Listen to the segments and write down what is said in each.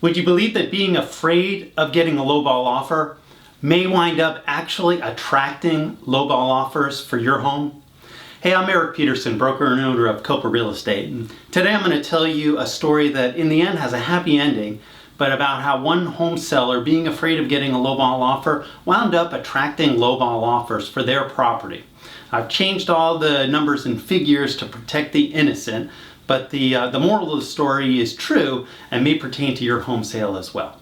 Would you believe that being afraid of getting a lowball offer may wind up actually attracting lowball offers for your home? Hey, I'm Eric Peterson, broker and owner of Copa Real Estate, and today I'm going to tell you a story that in the end has a happy ending, but about how one home seller, being afraid of getting a lowball offer, wound up attracting lowball offers for their property. I've changed all the numbers and figures to protect the innocent, but the moral of the story is true and may pertain to your home sale as well.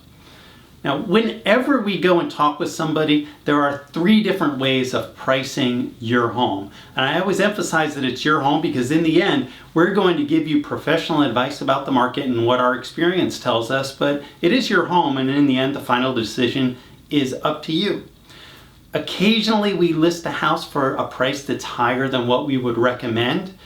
Now, whenever we go and talk with somebody, there are three different ways of pricing your home. And I always emphasize that it's your home because in the end, we're going to give you professional advice about the market and what our experience tells us, but it is your home, and in the end, the final decision is up to you. Occasionally, we list a house for a price that's higher than what we would recommend,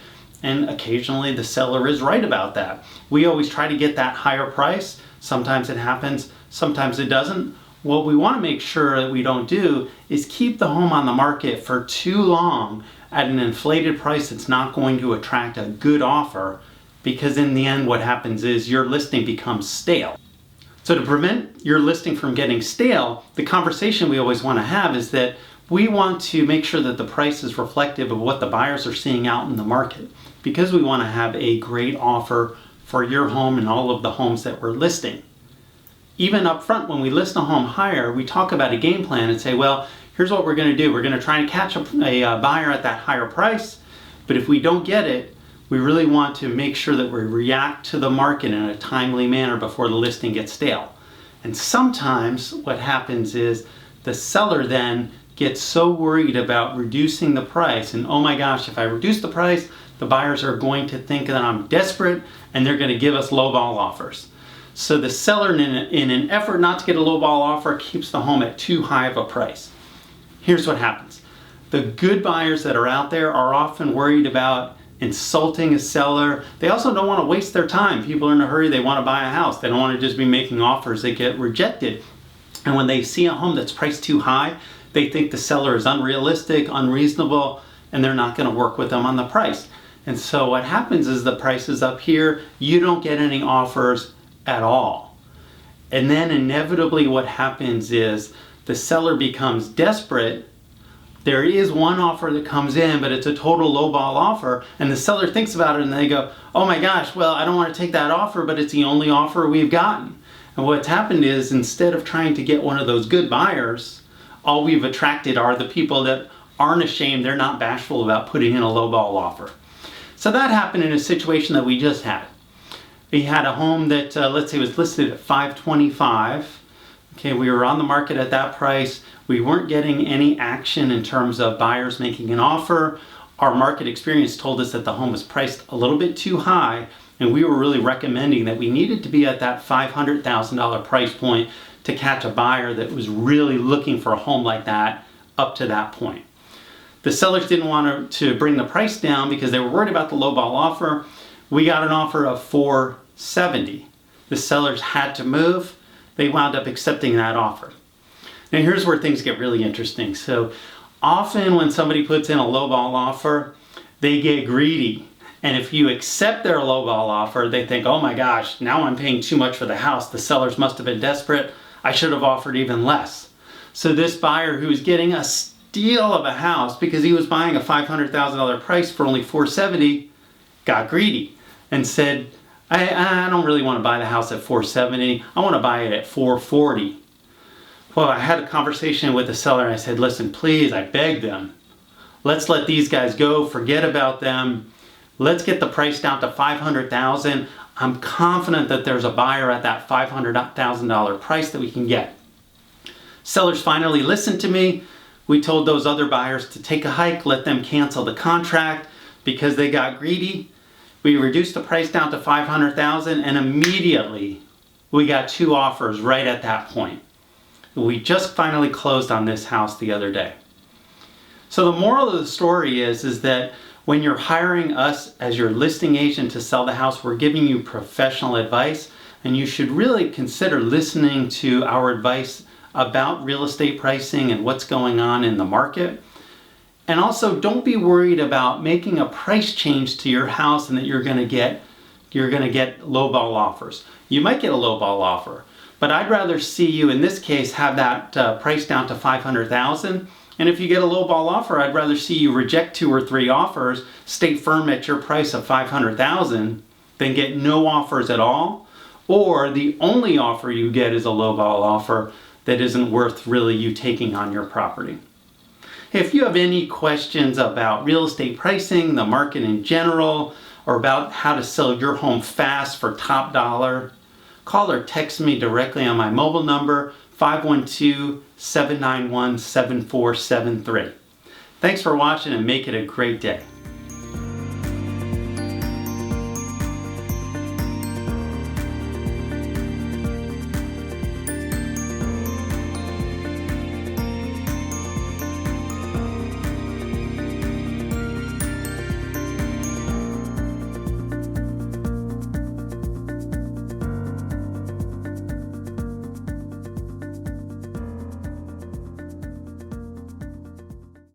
and occasionally the seller is right about that. We always try to get that higher price. Sometimes it happens, sometimes it doesn't. What we want to make sure that we don't do is keep the home on the market for too long at an inflated price that's not going to attract a good offer, because in the end what happens is your listing becomes stale. So to prevent your listing from getting stale, the conversation we always want to have is that we want to make sure that the price is reflective of what the buyers are seeing out in the market, because we want to have a great offer for your home and all of the homes that we're listing. Even up front, when we list a home higher, we talk about a game plan and say, well, here's what we're going to do. We're going to try and catch a buyer at that higher price, but if we don't get it, we really want to make sure that we react to the market in a timely manner before the listing gets stale. And sometimes what happens is the seller then gets so worried about reducing the price, and oh my gosh, if I reduce the price, the buyers are going to think that I'm desperate and they're going to give us lowball offers. So the seller, in an effort not to get a lowball offer, keeps the home at too high of a price. Here's what happens. The good buyers that are out there are often worried about insulting a seller. They also don't want to waste their time. People are in a hurry, they want to buy a house. They don't want to just be making offers that get rejected. And when they see a home that's priced too high, they think the seller is unrealistic, unreasonable, and they're not going to work with them on the price. And so what happens is the price is up here, you don't get any offers at all. And then inevitably what happens is the seller becomes desperate. There is one offer that comes in, but it's a total lowball offer, and the seller thinks about it and they go, oh my gosh, well, I don't want to take that offer, but it's the only offer we've gotten. And what's happened is, instead of trying to get one of those good buyers, all we've attracted are the people that aren't ashamed, they're not bashful about putting in a lowball offer. So that happened in a situation that we just had. We had a home that, let's say, was listed at $525,000. Okay, we were on the market at that price. We weren't getting any action in terms of buyers making an offer. Our market experience told us that the home was priced a little bit too high, and we were really recommending that we needed to be at that $500,000 price point to catch a buyer that was really looking for a home like that up to that point. The sellers didn't want to bring the price down because they were worried about the lowball offer. We got an offer of $470,000. The sellers had to move. They wound up accepting that offer. Now here's where things get really interesting. So often when somebody puts in a lowball offer, they get greedy. And if you accept their lowball offer, they think, oh my gosh, now I'm paying too much for the house. The sellers must have been desperate. I should have offered even less. So this buyer who was getting a steal of a house because he was buying a $500,000 price for only $470,000 got greedy and said, I don't really want to buy the house at $470,000. I want to buy it at $440,000. Well, I had a conversation with the seller and I said, listen, please, I begged them. Let's let these guys go. Forget about them. Let's get the price down to $500,000. I'm confident that there's a buyer at that $500,000 price that we can get. Sellers finally listened to me. We told those other buyers to take a hike, let them cancel the contract because they got greedy. We reduced the price down to $500,000, and immediately we got two offers right at that point. We just finally closed on this house the other day. So the moral of the story is that when you're hiring us as your listing agent to sell the house, we're giving you professional advice, and you should really consider listening to our advice about real estate pricing and what's going on in the market. And also, don't be worried about making a price change to your house and that you're going to get you're going to get lowball offers. You might get a lowball offer, but I'd rather see you, in this case, have that price down to $500,000. And if you get a lowball offer, I'd rather see you reject 2 or 3 offers, stay firm at your price of $500,000, than get no offers at all, or the only offer you get is a lowball offer that isn't worth really you taking on your property. If you have any questions about real estate pricing, the market in general, or about how to sell your home fast for top dollar, call or text me directly on my mobile number, 512-791-7473. Thanks for watching and make it a great day.